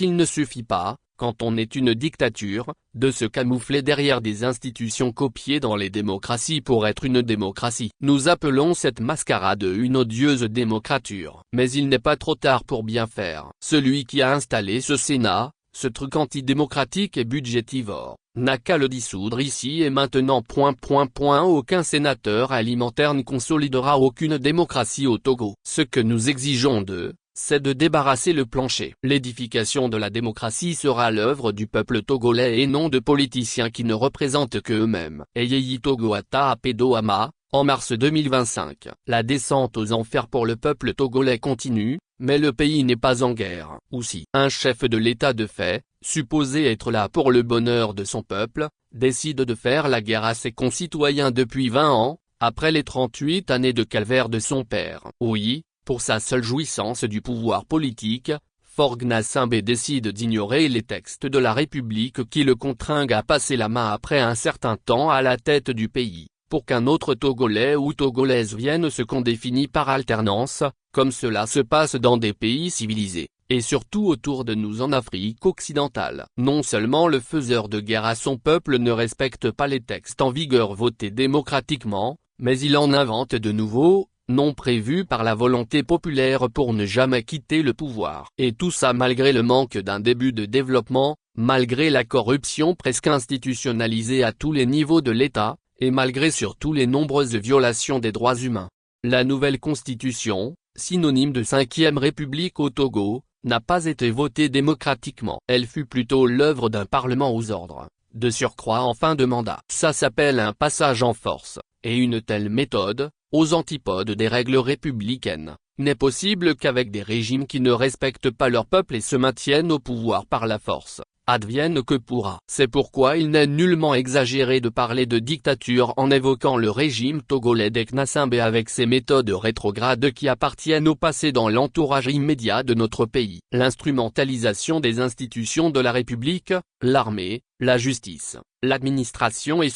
Il ne suffit pas, quand on est une dictature, de se camoufler derrière des institutions copiées dans les démocraties pour être une démocratie. Nous appelons cette mascarade une odieuse démocrature. Mais il n'est pas trop tard pour bien faire. Celui qui a installé ce Sénat, ce truc antidémocratique et budgétivore, n'a qu'à le dissoudre ici et maintenant. Aucun sénateur alimentaire ne consolidera aucune démocratie au Togo. Ce que nous exigeons d'eux, c'est de débarrasser le plancher. L'édification de la démocratie sera l'œuvre du peuple togolais et non de politiciens qui ne représentent que eux-mêmes. Eyeyi Togoata Apedoama, en mars 2025. La descente aux enfers pour le peuple togolais continue, mais le pays n'est pas en guerre. Ou si un chef de l'État de fait, supposé être là pour le bonheur de son peuple, décide de faire la guerre à ses concitoyens depuis 20 ans, après les 38 années de calvaire de son père. Oui, pour sa seule jouissance du pouvoir politique, Faure Gnassingbé décide d'ignorer les textes de la République qui le contraignent à passer la main après un certain temps à la tête du pays, pour qu'un autre Togolais ou Togolaise vienne ce qu'on définit par alternance, comme cela se passe dans des pays civilisés, et surtout autour de nous en Afrique occidentale. Non seulement le faiseur de guerre à son peuple ne respecte pas les textes en vigueur votés démocratiquement, mais il en invente de nouveaux, non prévus par la volonté populaire pour ne jamais quitter le pouvoir. Et tout ça malgré le manque d'un début de développement, malgré la corruption presque institutionnalisée à tous les niveaux de l'État, et malgré surtout les nombreuses violations des droits humains. La nouvelle constitution, synonyme de 5e République au Togo, n'a pas été votée démocratiquement. Elle fut plutôt l'œuvre d'un parlement aux ordres, de surcroît en fin de mandat. Ça s'appelle un passage en force, et une telle méthode, aux antipodes des règles républicaines, n'est possible qu'avec des régimes qui ne respectent pas leur peuple et se maintiennent au pouvoir par la force. Advienne que pourra. C'est pourquoi il n'est nullement exagéré de parler de dictature en évoquant le régime togolais de Gnassingbé avec ses méthodes rétrogrades qui appartiennent au passé dans l'entourage immédiat de notre pays. L'instrumentalisation des institutions de la République, l'armée, la justice, l'administration et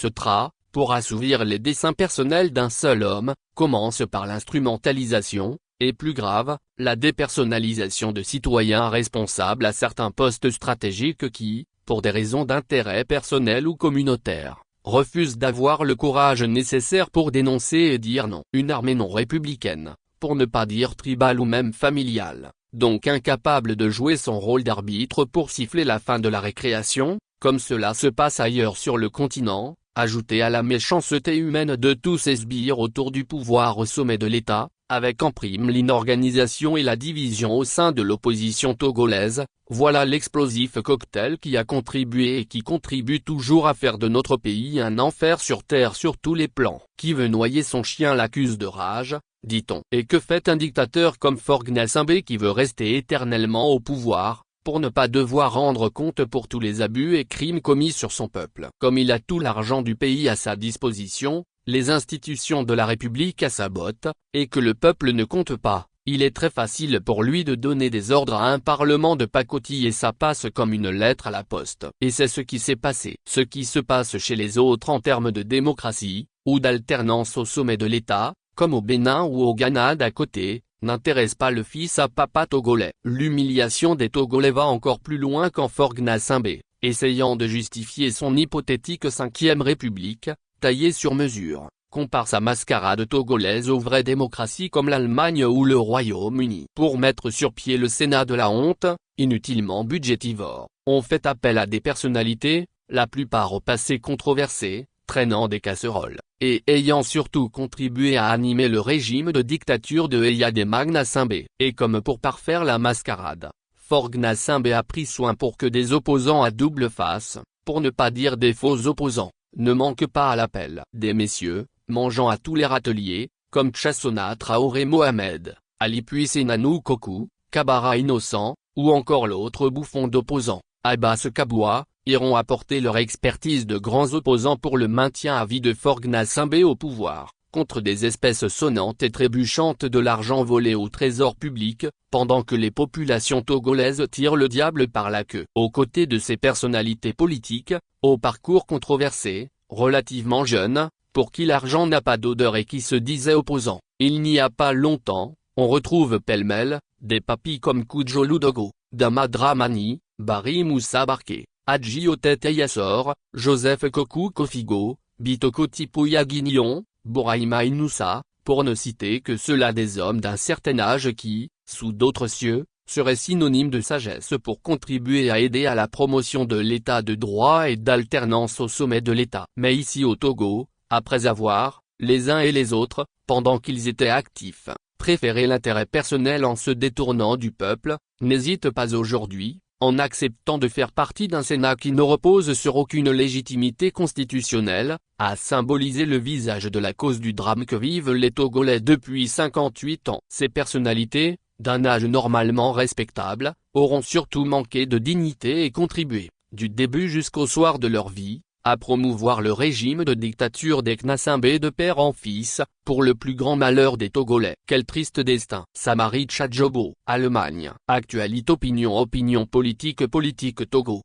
pour assouvir les desseins personnels d'un seul homme, commence par l'instrumentalisation, et plus grave, la dépersonnalisation de citoyens responsables à certains postes stratégiques qui, pour des raisons d'intérêt personnel ou communautaire, refusent d'avoir le courage nécessaire pour dénoncer et dire non. Une armée non républicaine, pour ne pas dire tribale ou même familiale, donc incapable de jouer son rôle d'arbitre pour siffler la fin de la récréation, comme cela se passe ailleurs sur le continent, ajouté à la méchanceté humaine de tous ces sbires autour du pouvoir au sommet de l'État, avec en prime l'inorganisation et la division au sein de l'opposition togolaise, voilà l'explosif cocktail qui a contribué et qui contribue toujours à faire de notre pays un enfer sur terre sur tous les plans. Qui veut noyer son chien l'accuse de rage, dit-on. Et que fait un dictateur comme Faure Gnassingbé qui veut rester éternellement au pouvoir, pour ne pas devoir rendre compte pour tous les abus et crimes commis sur son peuple. Comme il a tout l'argent du pays à sa disposition, les institutions de la République à sa botte, et que le peuple ne compte pas, il est très facile pour lui de donner des ordres à un parlement de pacotille et ça passe comme une lettre à la poste. Et c'est ce qui s'est passé. Ce qui se passe chez les autres en termes de démocratie, ou d'alternance au sommet de l'État, comme au Bénin ou au Ghana d'à côté, n'intéresse pas le fils à papa togolais. L'humiliation des Togolais va encore plus loin quand Faure Gnassingbé, essayant de justifier son hypothétique 5e République, taillée sur mesure, compare sa mascarade togolaise aux vraies démocraties comme l'Allemagne ou le Royaume-Uni. Pour mettre sur pied le Sénat de la honte, inutilement budgétivore, on fait appel à des personnalités, la plupart au passé controversé, traînant des casseroles, et ayant surtout contribué à animer le régime de dictature de Eyadema Gnassingbé. Et comme pour parfaire la mascarade, Faure Gnassingbé a pris soin pour que des opposants à double face, pour ne pas dire des faux opposants, ne manquent pas à l'appel. Des messieurs, mangeant à tous les râteliers, comme Chassona Traoré Mohamed, Ali Puissé Nanou Kokou, Kabara Innocent, ou encore l'autre bouffon d'opposant, Abbas Kaboua, iront apporter leur expertise de grands opposants pour le maintien à vie de Faure Gnassingbé au pouvoir, contre des espèces sonnantes et trébuchantes de l'argent volé au trésor public, pendant que les populations togolaises tirent le diable par la queue. Aux côtés de ces personnalités politiques, au parcours controversé, relativement jeunes, pour qui l'argent n'a pas d'odeur et qui se disaient opposants, il n'y a pas longtemps, on retrouve pêle-mêle, des papis comme Kujolu Dogo, Dama Dramani, Barry Moussa Barké, Hadji Otete Yassor, Joseph Kokou Kofigo, Bitoko Tipoya Guignon, Bouraïma Inoussa, pour ne citer que ceux-là, des hommes d'un certain âge qui, sous d'autres cieux, seraient synonymes de sagesse pour contribuer à aider à la promotion de l'état de droit et d'alternance au sommet de l'État. Mais ici au Togo, après avoir, les uns et les autres, pendant qu'ils étaient actifs, préféré l'intérêt personnel en se détournant du peuple, n'hésite pas aujourd'hui, en acceptant de faire partie d'un Sénat qui ne repose sur aucune légitimité constitutionnelle, à symboliser le visage de la cause du drame que vivent les Togolais depuis 58 ans. Ces personnalités, d'un âge normalement respectable, auront surtout manqué de dignité et contribué, du début jusqu'au soir de leur vie, à promouvoir le régime de dictature des Knassambé de père en fils, pour le plus grand malheur des Togolais. Quel triste destin. Samari Tchadjobo, Allemagne. Actualité opinion politique Togo.